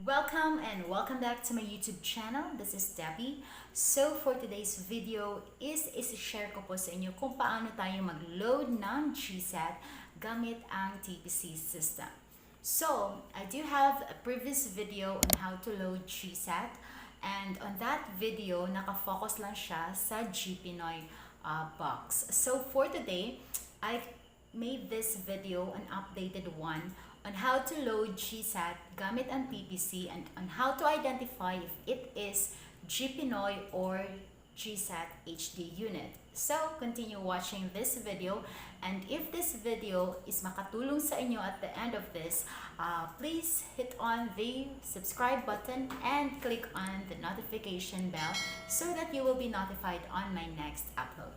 Welcome back to my YouTube channel. This is Debbie. So for today's video is share ko po sa inyo kung paano tayo mag-load ng GSAT gamit ang TPC system. So I do have a previous video on how to load GSAT, and on that video nakafocus lang siya sa GPINOY box. So for today, I made this video an updated one on how to load GSAT gamit ang TPC and on how to identify if it is GPINOY or GSAT HD unit. So, continue watching this video, and if this video is makatulong sa inyo at the end of this, please hit on the subscribe button and click on the notification bell so that you will be notified on my next upload.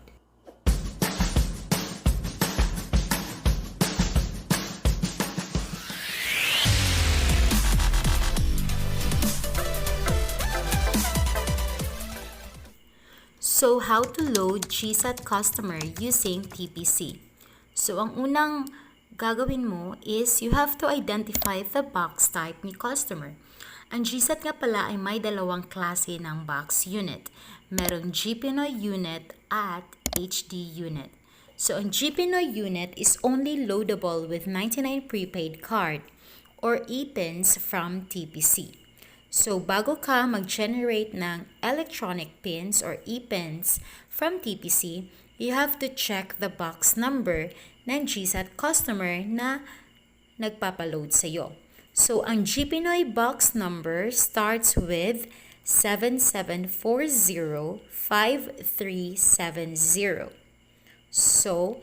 So, how to load GSAT customer using TPC. So, ang unang gagawin mo is you have to identify the box type ni customer. Ang GSAT nga pala ay may dalawang klase ng box unit. Meron GPINOY unit at HD unit. So, ang GPINOY unit is only loadable with 99 prepaid card or e-pins from TPC. So, bago ka mag-generate ng electronic pins or e-pins from TPC, you have to check the box number ng GSAT customer na nagpapaload sa iyo. So, ang GPINOY box number starts with 77405370. So,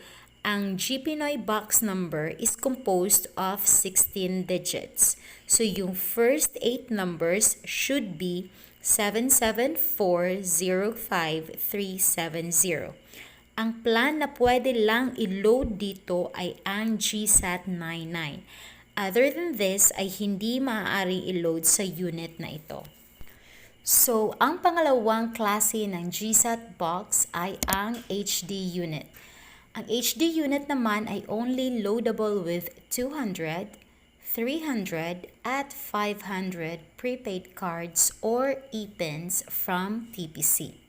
ang GPINOY box number is composed of 16 digits. So, yung first 8 numbers should be 77405370. Ang plan na pwede lang i-load dito ay ang GSAT 99. Other than this, ay hindi maaari i-load sa unit na ito. So, ang pangalawang klase ng GSAT box ay ang HD unit. Ang HD unit naman ay only loadable with 200, 300, at 500 prepaid cards or e-pins from TPC.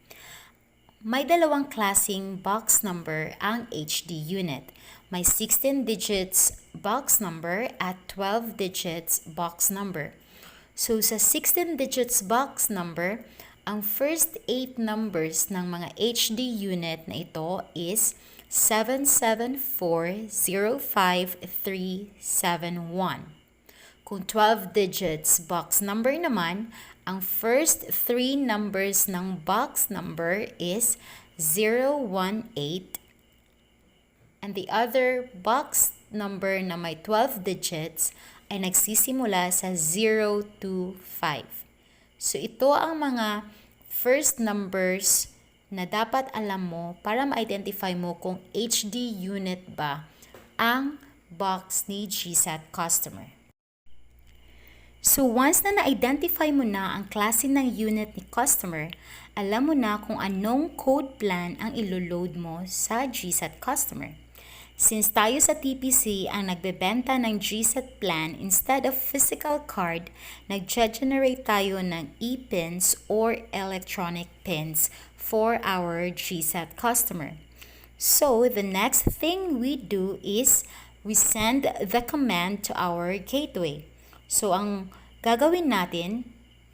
May dalawang klaseng box number ang HD unit. May 16 digits box number at 12 digits box number. So sa 16 digits box number, ang first 8 numbers ng mga HD unit na ito is 77405371. Kung 12 digits box number naman, ang first 3 numbers ng box number is 018, and the other box number na may 12 digits ay nagsisimula sa 025. So ito ang mga first numbers na dapat alam mo para ma-identify mo kung HD unit ba ang box ni GSAT customer. So once na na-identify mo na ang klase ng unit ni customer, alam mo na kung anong code plan ang ilo-load mo sa GSAT customer. Since tayo sa TPC ang nagbebenta ng GSAT plan instead of physical card, nag-generate tayo ng e-pins or electronic pins for our GSAT customer. So, the next thing we do is we send the command to our gateway. So, ang gagawin natin,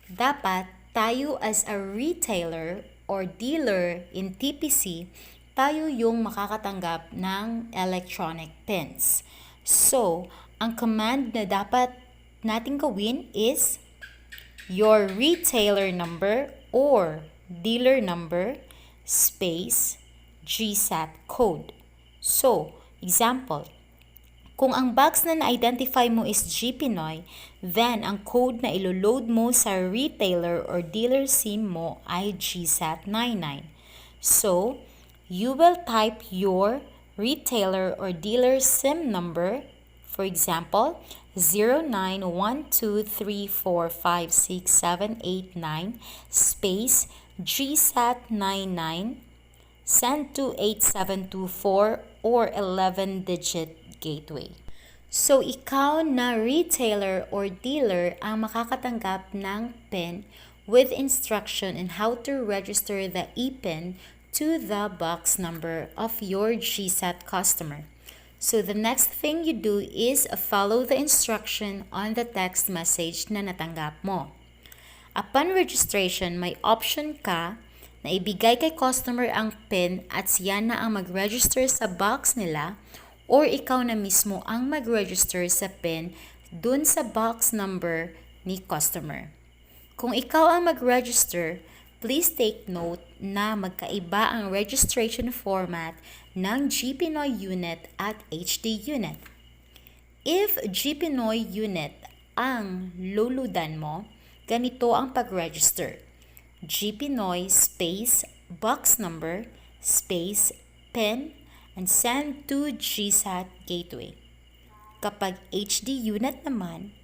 dapat tayo as a retailer or dealer in TPC, tayo yung makakatanggap ng electronic pins. So, ang command na dapat natin gawin is your retailer number or dealer number space GSAT code. So, example, kung ang box na na-identify mo is GPINOY, then ang code na ilo-load mo sa retailer or dealer SIM mo ay GSAT 99. So, you will type your retailer or dealer SIM number, for example, 0912345678 space GSAT 99, send to 8724 or 11-digit gateway. So, ikaw na retailer or dealer ang makakatanggap ng PIN with instruction on how to register the e-PIN to the box number of your GSAT customer. So, the next thing you do is follow the instruction on the text message na natanggap mo. Upon registration, may option ka na ibigay kay customer ang PIN at siya na ang mag-register sa box nila or ikaw na mismo ang mag-register sa PIN dun sa box number ni customer. Kung ikaw ang mag-register, please take note na magkaiba ang registration format ng GPINOY unit at HD unit. If GPINOY unit ang luludan mo, ganito ang pag-register. GPINOY space box number space PIN and send to GSAT gateway. Kapag HD unit naman,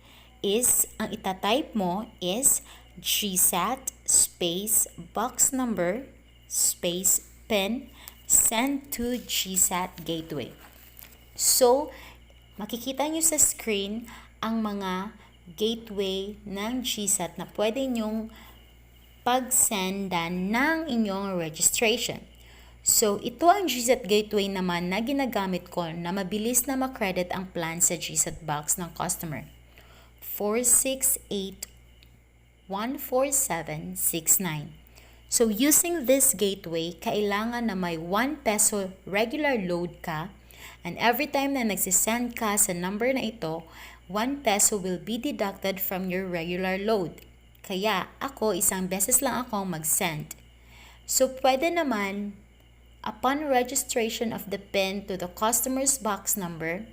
ang itatype mo is GSAT space box number space PIN send to GSAT gateway. So, makikita nyo sa screen ang mga gateway ng GSAT na pwede nyong pag-sendan ng inyong registration. So, ito ang GSAT gateway naman na ginagamit ko na mabilis na makredit ang plan sa GSAT box ng customer. 468-14769. So, using this gateway, kailangan na may 1 peso regular load ka, and every time na nagsisend ka sa number na ito, 1 peso will be deducted from your regular load. Kaya ako, isang beses lang akong mag-send. So, pwede naman, upon registration of the PIN to the customer's box number,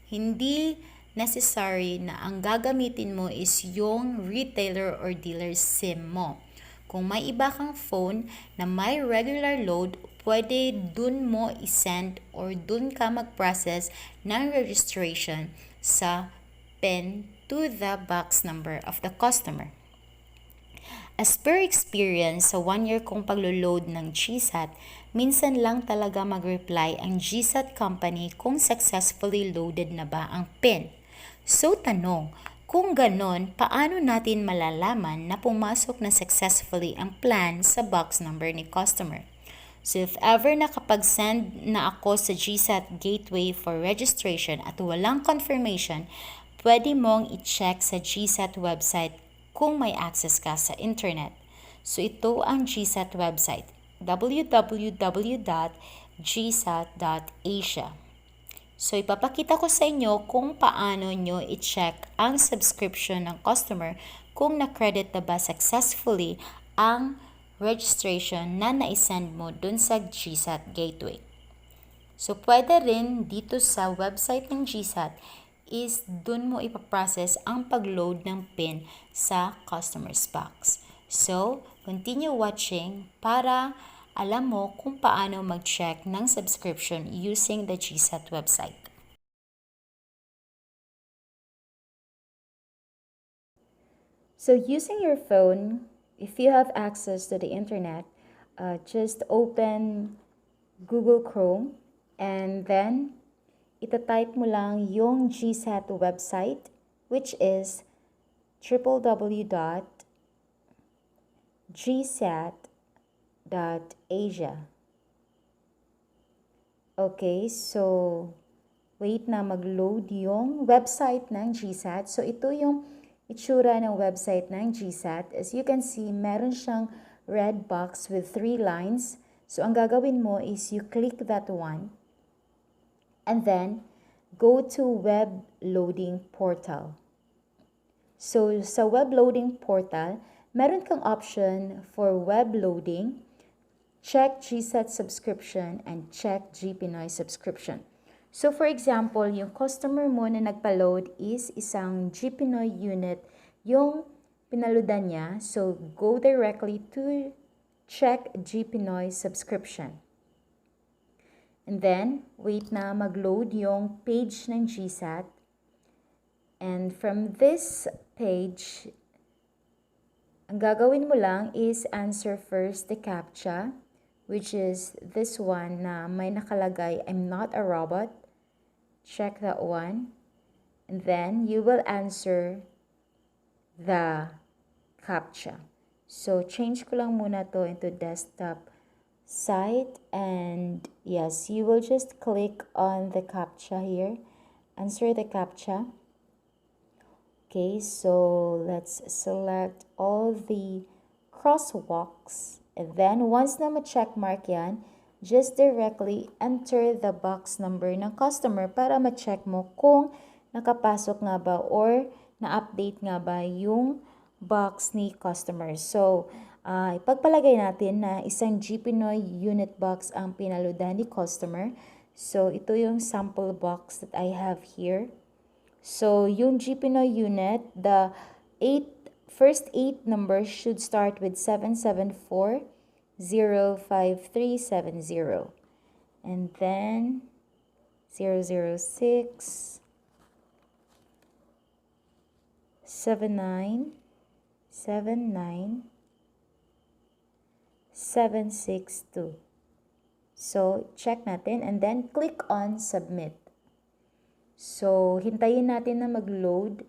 hindi necessary na ang gagamitin mo is yung retailer or dealer SIM mo. Kung may iba kang phone na may regular load, pwede dun mo isend or dun ka mag-process ng registration sa PIN to the box number of the customer. As per experience, sa 1 year kong paglo-load ng GSAT, minsan lang talaga mag-reply ang GSAT company kung successfully loaded na ba ang PIN. So tanong, kung ganon, paano natin malalaman na pumasok na successfully ang plan sa box number ni customer? So if ever nakapag-send na ako sa GSAT gateway for registration at walang confirmation, pwede mong i-check sa GSAT website kung may access ka sa internet. So ito ang GSAT website, www.gsat.asia. So ipapakita ko sa inyo kung paano nyo i-check ang subscription ng customer kung na-credit na ba successfully ang registration na na-send mo dun sa GSAT gateway. So pwede rin dito sa website ng GSAT is dun mo ipaprocess ang pag-load ng PIN sa customer's box. So, continue watching para alam mo kung paano mag-check ng subscription using the GSAT website. So, using your phone, if you have access to the internet, just open Google Chrome and then itatype mo lang yung GSAT website, which is www.gsat.asia. Okay, so wait na mag-load yung website ng GSAT. So ito yung itsura ng website ng GSAT. As you can see, meron siyang red box with 3 lines. So ang gagawin mo is you click that one. And then, go to web loading portal. So, sa web loading portal, meron kang option for web loading, check GSAT subscription, and check GPINOY subscription. So, for example, yung customer mo na nagpa-load is isang GPINOY unit yung pinaloadan niya. So, go directly to check GPINOY subscription. And then, wait na mag-load yung page ng GSAT. And from this page, ang gagawin mo lang is answer first the CAPTCHA, which is this one na may nakalagay, I'm not a robot. Check that one. And then you will answer the CAPTCHA. So, change ko lang muna to into desktop site. And yes, you will just click on the CAPTCHA here. Answer the CAPTCHA. Okay, so let's select all the crosswalks. And then, once na ma-check mark yan, just directly enter the box number ng customer para ma-check mo kung nakapasok nga ba or na-update nga ba yung box ni customer. So, ipagpalagay natin na isang GPINOY unit box ang pinaloadan ni customer. So, ito yung sample box that I have here. So, yung GPINOY unit, the first 8 numbers should start with 774-05370. And then 006, 79, 79, 762. So, check natin and then click on submit. So, hintayin natin na mag-load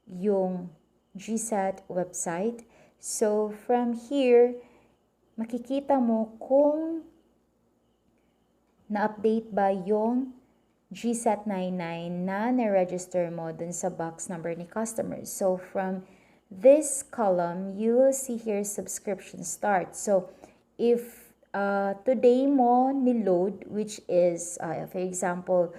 yung GSAT website. So, from here, makikita mo kung na-update ba yung GSAT 99 na na-register mo dun sa box number ni customers. So, from this column, you will see here subscription start. So, if today mo ni-load, which is, for example,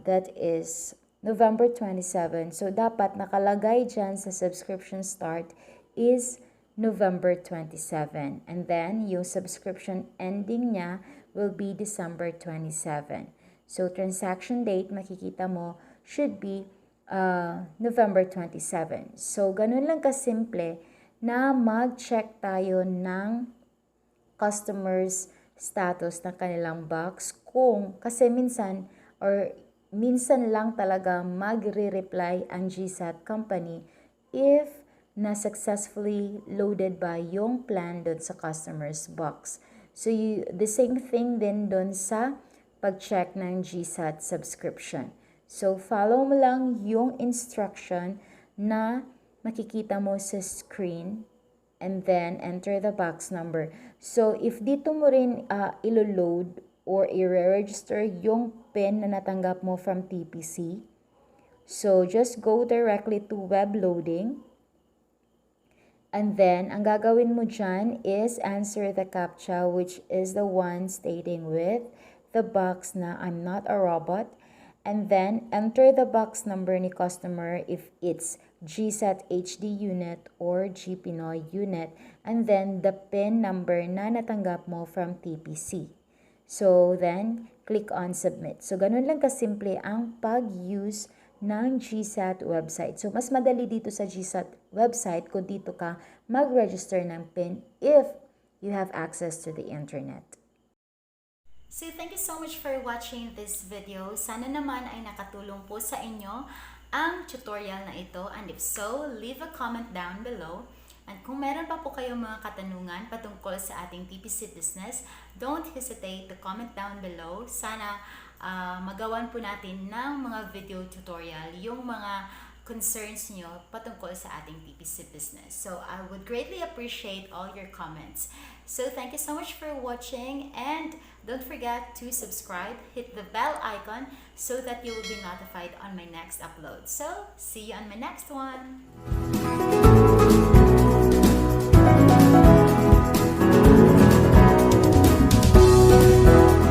that is November 27. So, dapat nakalagay dyan sa subscription start is November 27. And then, yung subscription ending niya will be December 27. So, transaction date, makikita mo, should be November 27. So, ganun lang kasimple na mag-check tayo ng customers' status ng kanilang box kasi minsan lang talaga magre-reply ang GSAT company if na successfully loaded ba yung plan doon sa customer's box. So, the same thing din doon sa pag-check ng GSAT subscription. So, follow mo lang yung instruction na makikita mo sa screen and then enter the box number. So, if dito mo rin ilo-load or i-register yung PIN na natanggap mo from TPC, so just go directly to web loading. And then, ang gagawin mo dyan is answer the CAPTCHA, which is the one stating with the box na I'm not a robot. And then, enter the box number ni customer if it's GSAT HD unit or GPINOY unit. And then, the PIN number na natanggap mo from TPC. So, then, click on submit. So, ganun lang kasimple ang pag-use ng GSAT website. So, mas madali dito sa GSAT website kung dito ka mag-register ng PIN if you have access to the internet. So, thank you so much for watching this video. Sana naman ay nakatulong po sa inyo ang tutorial na ito. And if so, leave a comment down below. And kung meron pa po kayong mga katanungan patungkol sa ating TPC business, don't hesitate to comment down below. Sana magawan po natin ng mga video tutorial yung mga concerns nyo patungkol sa ating TPC business. So, I would greatly appreciate all your comments. So, thank you so much for watching and don't forget to subscribe, hit the bell icon so that you will be notified on my next upload. So, see you on my next one!